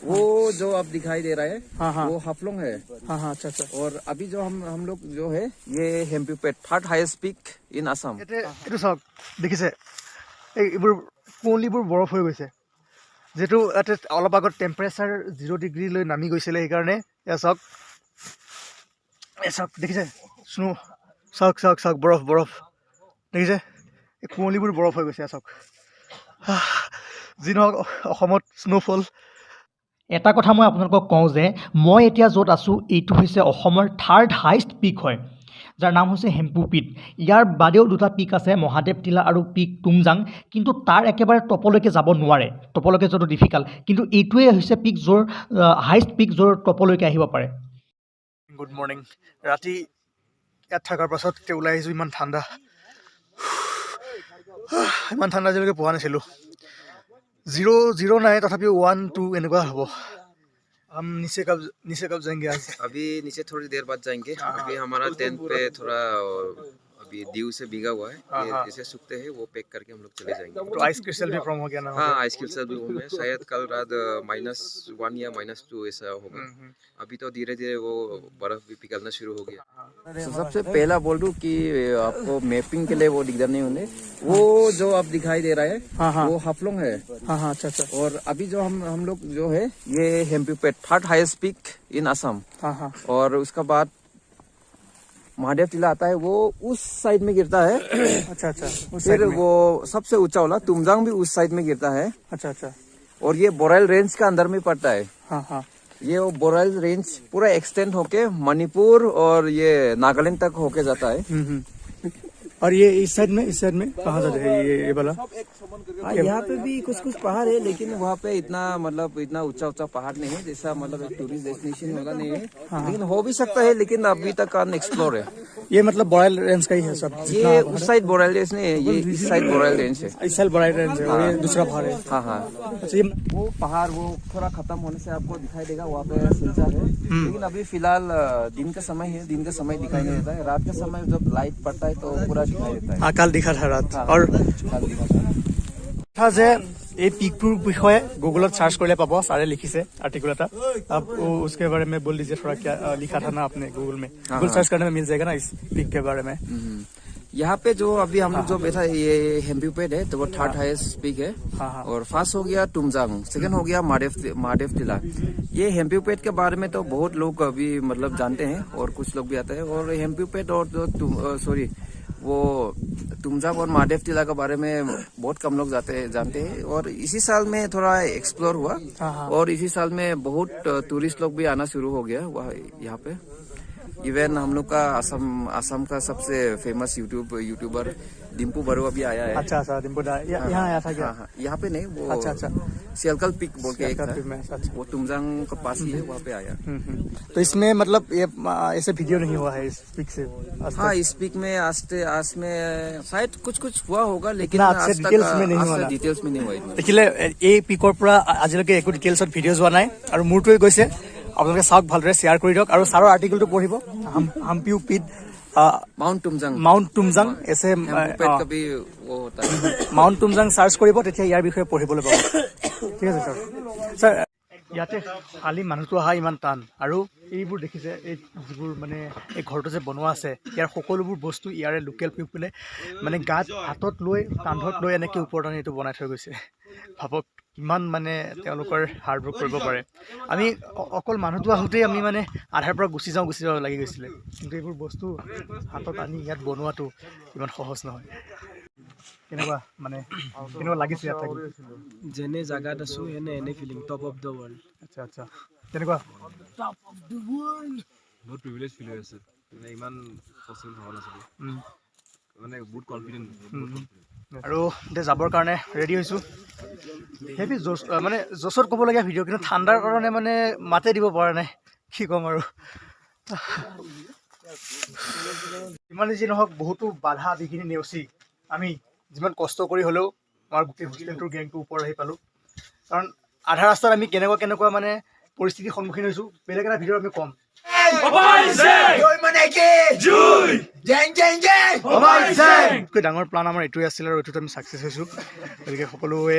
वो जो अब दिखाई दे रहा है हाँ वो हाफलोंग है। हाँ अच्छा अच्छा और अभी जो हम लोग जो है ये Hempeupet third highest peak in Assam. এইটো চাওক দেখিছে এইবোৰ কুঁৱলীবোৰ বৰফ হৈ গৈছে যিহেতু ইয়াতে অলপ আগত টেম্পাৰেচাৰ 0 ডিগ্ৰীলৈ নামি গৈছিলে সেইকাৰণে এয়া চাওক দেখিছে স্নো চাওক বৰফ দেখিছে এই কুঁৱলীবোৰ বৰফ হৈ গৈছে চাওক যি নহওক অসমত স্নোফল। এটা কথা মই আপোনালোকক কওঁ যে মই এতিয়া য'ত আছোঁ এইটো হৈছে অসমৰ থাৰ্ড হাইষ্ট পিক হয় যাৰ নাম হৈছে হেম্পু পিক। ইয়াৰ বাদেও দুটা পিক আছে মহাদেৱ টিলা আৰু পিক তুমজাং, কিন্তু তাৰ একেবাৰে টপলৈকে যাব নোৱাৰে, টপলৈকে যোৱাটো ডিফিকাল্ট, কিন্তু এইটোৱে হৈছে পিক য'ৰ হাইষ্ট পিক য'ৰ টপলৈকে আহিব পাৰে। Good morning. ৰাতি ইয়াত থকাৰ পাছত এতিয়া ওলাই আহিছোঁ, ইমান ঠাণ্ডা আজিলৈকে পোৱা নাছিলোঁ। 0 নাই, তথাপিও 1 2 এনেকুৱা হ'ব। हम नीचे कब जाएंगे आज? अभी नीचे थोड़ी देर बाद जाएंगे। अभी हमारा टेंट पे थोड़ा अभी ड्यू से भीगा हुआ है, ये जैसे सूखते हैं वो पैक करके हम लोग चले जाएंगे। तो आइस क्रिस्टल भी फॉर्म हो गया ना? हाँ, आइस क्रिस्टल भी फॉर्म है, शायद कल रात -1 या -2 ऐसा होगा। अभी तो धीरे धीरे वो बर्फ भी पिघलना शुरू हो गया। तो सबसे पहला बोल दूं कि आपको मैपिंग के लिए वो दिक्कत नहीं होने, वो जो अब दिखाई दे रहा है वो हाफलोंग है। हाँ अच्छा। और अभी जो हम लोग जो है ये Hempeupet third highest peak in Assam. हाँ और उसका बाद महादेव टीला आता है, वो उस साइड में गिरता है। अच्छा फिर वो सबसे ऊंचा वाला तुमजांग भी उस साइड में गिरता है। अच्छा। और ये बोराइल रेंज का अंदर में पड़ता है। हाँ ये वो बोराइल रेंज पूरा एक्सटेंड होके मणिपुर और ये नागालैंड तक होके जाता है। और ये इस साइड में कहाँ जाता है ये वाला? यहाँ पे भी कुछ पहाड़ है, लेकिन वहाँ पे इतना ऊंचा पहाड़ नहीं है, जैसा मतलब एक टूरिस्ट डेस्टिनेशन वाला नहीं है। लेकिन हो भी सकता है, लेकिन अभी तक अनएक्सप्लोर है। ये मतलब बोराइल रेंज का ही है सब? ये उस साइड बोराइल रेंज नहीं है, ये इस साइड बोराइल रेंज है। इस साइड बोराइल रेंज है और ये दूसरा पहाड़ है। हाँ। अच्छा, ये वो पहाड़ वो थोड़ा खत्म होने से आपको दिखाई देगा, वहाँ पे सिलचा है। लेकिन अभी फिलहाल दिन का समय है, दिन का समय दिखाई नहीं देता है। रात के समय जब लाइट पड़ता है तो पूरा दिखाई देता है। हाँ, काल दिखा था रात। और কথা যে এই পিকটোৰ বিষয়ে গুগলত চাर्च কৰিলে পাব, ছাৰে লিখিছে आर्टिकल এটা। अब उसके बारे में बोल दीजिए थोड़ा, क्या लिखा था ना आपने गूगल में? गूगल सर्च करने में मिल जाएगा ना इस पिक के बारे में। यहाँ पे जो अभी हम लोग जो बैठा है ये हेम्पिपेट है, तो वो थर्ड हाईएस्ट पीक है। और फर्स्ट हो गया तुमजांग, सेकंड हो गया महादेव टीला। ये हेम्पिपेट के बारे में तो बहुत लोग अभी मतलब जानते हैं और कुछ लोग भी आते हैं। और हेम्पिपेट और जो वो तुमजांग और महादेव टीला के बारे में बहुत कम लोग जानते हैं। और इसी साल में थोड़ा एक्सप्लोर हुआ और इसी साल में बहुत टूरिस्ट लोग भी आना शुरू हो गया यहाँ पे। इवन हम लोग का असम का सबसे फेमस यूट्यूबर डिम्पू बरुआ भी आया है। अच्छा डिम्पू यहाँ आया था क्या? हाँ, यहाँ पे नहीं, वो अच्छा सियालकल पीक बोल के एक था, वो तुमजांग के पास ही है, वहाँ पे आया। तो इसमें मतलब ये ऐसे वीडियो नहीं हुआ है इस पिक से? हाँ, इस पिक में आज में शायद कुछ हुआ होगा, लेकिन डिटेल्स में नहीं हुआ। দেখিলে এই পিকৰ পৰা আজিলৈকে একো ডিটেইলছত ভিডিঅ' যোৱা নাই আৰু মোৰটোৱে গৈছে। আপোনালোকে চাওক, ভালদৰে শ্বেয়াৰ কৰি দিয়ক আৰু ছাৰৰ আৰ্টিকেলটো পঢ়িব। হাম্পিউ পিক মাউণ্ট তুমজাং এছে মাউণ্ট তুমজাং চাৰ্চ কৰিব, তেতিয়া ইয়াৰ বিষয়ে পঢ়িবলৈ পাব। ঠিক আছে ছাৰ। ইয়াতে খালি মানুহটো অহা ইমান টান, আৰু এইবোৰ দেখিছে এই যিবোৰ মানে এই ঘৰটো যে বনোৱা আছে, ইয়াৰ সকলোবোৰ বস্তু ইয়াৰে লোকেল পিপলে মানে গাত হাতত লৈ কান্ধত লৈ এনেকৈ ওপৰত আনি এইটো বনাই থৈ গৈছে। ভাবক কিমান মানে তেওঁলোকৰ হাৰ্ডৱৰ্ক কৰিব পাৰে। আমি অকল মানুহটো আহোঁতেই আমি মানে আধাৰ পৰা গুচি যাওঁ লাগি গৈছিলে, কিন্তু এইবোৰ বস্তু হাতত আনি ইয়াত বনোৱাটো ইমান সহজ নহয়। কেনেকুৱা লাগিছে ইয়াত থাকি? যেনে জাগাত আছো এনে feeling top of the world. আচ্ছা কেনেকুৱা? টপ অফ দ্য ৱৰ্ল্ড বহুত প্ৰিভিলেজ ফিল হৈ আছে, মানে ইমান পচিবল হোৱা নাছিলে, মানে বহুত কনফিডেণ্ট। আৰু এতিয়া যাবৰ কাৰণে ৰেডি হৈছোঁ। হেভি জোচ, মানে জোচত ক'বলগীয়া ভিডিঅ', কিন্তু ঠাণ্ডাৰ কাৰণে মানে মাতে দিব পৰা নাই, কি ক'ম আৰু। যিমানে যি নহওক বহুতো বাধা বিঘিনি নেওচি আমি যিমান কষ্ট কৰি হ'লেও আমাৰ গোটেই হোষ্টেলটোৰ গেংটো ওপৰত আহি পালোঁ। কাৰণ আধা ৰাস্তাত আমি কেনেকুৱা মানে পৰিস্থিতিৰ সন্মুখীন হৈছোঁ, বেলেগ এটা ভিডিঅ'ত আমি ক'ম। ডাঙৰ প্লান আমাৰ এইটোৱে আছিল আৰু এইটোত আমি ছাকচেছ হৈছোঁ। গতিকে সকলোৱে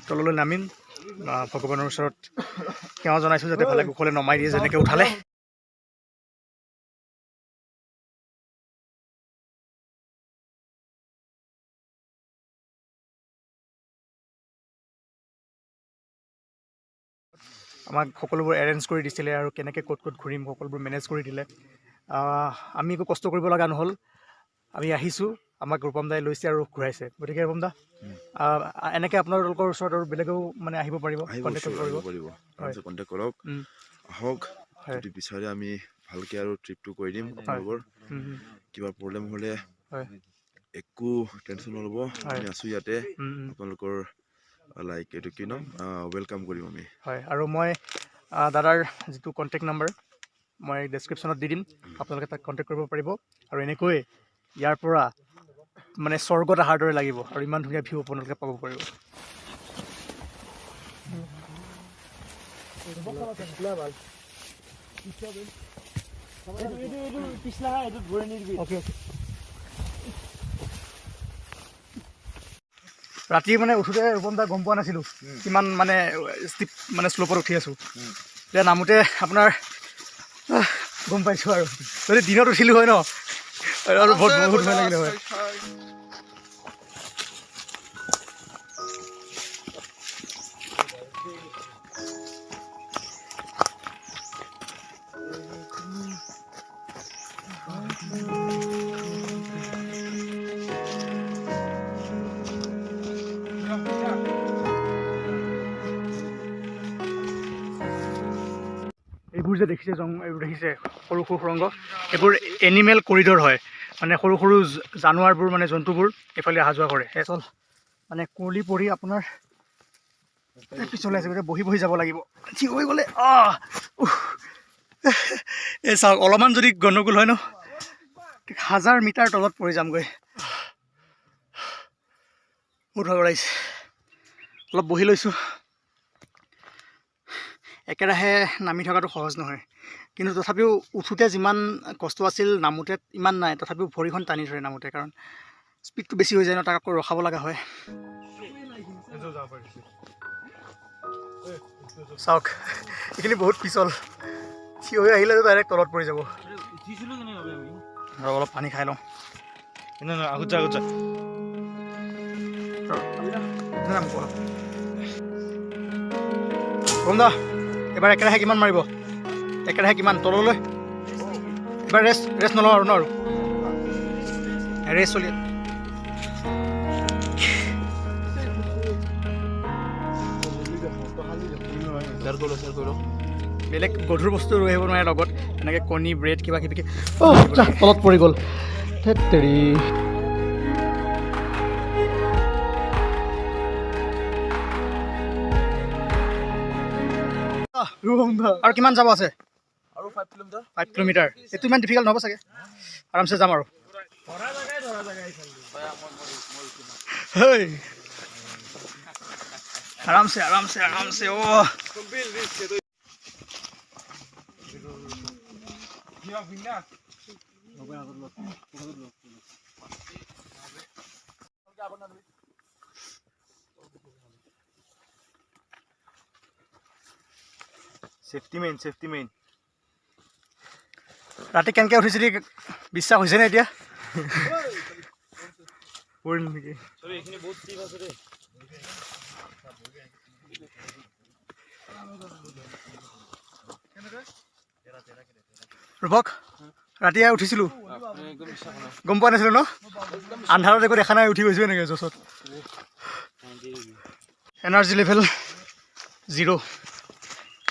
তললৈ নামিম ভগৱানৰ ওচৰত সেৱা জনাইছোঁ যাতে ভালে কুশলে নমাই দিয়ে যেনেকৈ উঠালে। আমাক সকলোবোৰ এৰেঞ্জ কৰি দিছিলে আৰু কেনেকৈ ক'ত ক'ত ঘূৰিম সকলোবোৰ মেনেজ কৰি দিলে। আমি একো কষ্ট কৰিব লগা নহ'ল, আমি আহিছোঁ, আমাক ৰূপম দাই লৈছে আৰু ঘূৰাইছে। গতিকে ৰূপম দা এনেকৈ আপোনালোকৰ ওচৰত আৰু বেলেগেও মানে আহিব পাৰিব, কণ্টেক্ট কৰিব পাৰিব। কণ্টেক্ট কৰক, আহক, যদি বিচাৰে আমি ভালকৈ আৰু ট্ৰিপটো কৰি দিম। আপোনালোকৰ কিবা প্ৰব্লেম হ'লে একো টেনশ্যন নল'ব, আমি আছোঁ ইয়াতে। আপোনালোকৰ লাইক এইটো কি নাম ৱেলকাম কৰিম আমি। হয়, আৰু মই দাদাৰ যিটো কণ্টেক্ট নাম্বাৰ মই ডেছক্ৰিপশ্যনত দি দিম, আপোনালোকে তাক কণ্টেক্ট কৰিব পাৰিব। আৰু এনেকৈ ইয়াৰ পৰা মানে স্বৰ্গত অহাৰ দৰে লাগিব আৰু ইমান ধুনীয়া ভিউ আপোনালোকে পাব পাৰিব। ৰাতি মানে উঠোতে ৰূপম দা গম পোৱা নাছিলোঁ কিমান মানে ষ্টিপ মানে শ্ল'পত উঠি আছোঁ। এতিয়া নামোতে আপোনাৰ গম পাইছোঁ আৰু যদি দিনত উঠিলোঁ হয় ন আৰু বহুত ভয় লাগিলে হয়। এইবোৰ যে দেখিছে এইবোৰ দেখিছে সৰু সৰু সুৰংগ, এইবোৰ এনিমেল কৰিডৰ হয়। মানে সৰু সৰু জানুৱাৰবোৰ মানে জন্তুবোৰ এইফালে অহা যোৱা কৰে। চল মানে কুঁৱলী পৰি আপোনাৰ পিছলৈ আছে, গতিকে বহি বহি যাব লাগিব। ঠিক হৈ গ'লে এই চাওক, অলপমান যদি গণ্ডগোল হয় ন 1000 মিটাৰ তলত পৰি যামগৈ। বহুত ভাগৰ লাগিছে, অলপ বহি লৈছোঁ। একেৰাহে নামি থকাটো সহজ নহয়, কিন্তু তথাপিও উঠোতে যিমান কষ্ট আছিল নামোতে ইমান নাই। তথাপিও ভৰিখন টানি ধৰে নামোতে, কাৰণ স্পীডটো বেছি হৈ যায় ন, তাক আকৌ ৰখাব লগা হয়। চাওক এইখিনি বহুত পিছল, থিয় হৈ আহিলেতো ডাইৰেক্ট তলত পৰি যাব। আৰু অলপ পানী খাই লওঁ। আগত যা কম দা, এবাৰ একেৰাহে কিমান মাৰিব? একেৰাহে কিমান তললৈ? এবাৰ ৰেষ্ট নলওঁ আৰু ন, আৰু ৰেষ্ট চলি বেলেগ গধুৰ বস্তু লৈ আহিব নোৱাৰে লগত, এনেকৈ কণী ব্ৰেড কিবা কিবি। তলত পৰি গ'ল, ধেৎ তেৰি। আৰু কিমান যাব আছে? আৰু 5 কিলোমিটাৰ। 5 কিলোমিটাৰ। এইটো ইমান ডিফিকাল্ট নহ'ব চাগে, আৰামছে যাম আৰু। আৰামছে আৰামছে আৰামছে। Safety main. ৰাতি কেনেকৈ উঠিছিলি বিশ্বাস হৈছেনে এতিয়া? পৰিল নেকি? ৰূপক, ৰাতি উঠিছিলোঁ, গম পোৱা নাছিলোঁ ন, আন্ধাৰত একো দেখা নাই, উঠি গৈছোঁ এনেকৈ জছত। Energy level 0।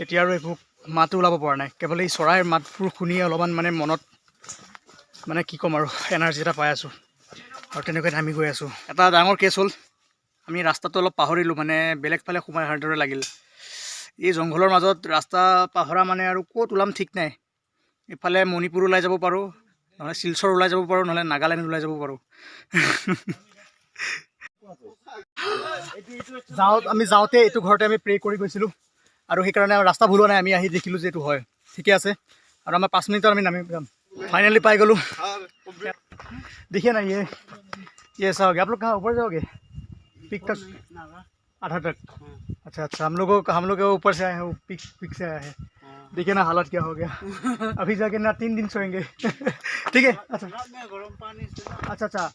এতিয়া আৰু একো মাতো ওলাব পৰা নাই, কেৱল এই চৰাইৰ মাতবোৰ শুনিয়ে অলপমান মানে মনত মানে কি ক'ম আৰু এনাৰ্জি এটা পাই আছোঁ। আৰু তেনেকৈ নামি গৈ আছোঁ। এটা ডাঙৰ কেছ হ'ল, আমি ৰাস্তাটো অলপ পাহৰিলোঁ, মানে বেলেগ ফালে সোমাই অহাৰ দৰে লাগিল। এই জংঘলৰ মাজত ৰাস্তা পাহৰা মানে আৰু ক'ত ওলাম ঠিক নাই। ইফালে মণিপুৰ ওলাই যাব পাৰোঁ, নহ'লে শিলচৰ ওলাই যাব পাৰোঁ, নহ'লে নাগালেণ্ড ওলাই যাব পাৰোঁ। আমি যাওঁতে এইটো ঘৰতে আমি প্ৰে কৰি গৈছিলোঁ, আৰু সেইকাৰণে ৰাস্তা ভুল হোৱা নাই। আমি আহি দেখিলোঁ যে এইটো হয়, ঠিকে আছে। আৰু আমাৰ 5 মিনিটত আমি নামি যাম। फाइनली पाई गलू। देखिए ना ये चाहोगे आप लोग, कहाँ ऊपर जाओगे? पिक तक आधा तक। अच्छा अच्छा, हम लोग ऊपर से आए हैं, वो पिक से आया है। देखिए ना हालत क्या हो गया। अभी जाके ना 3 दिन सोएंगे। ठीक है। अच्छा अच्छा अच्छा।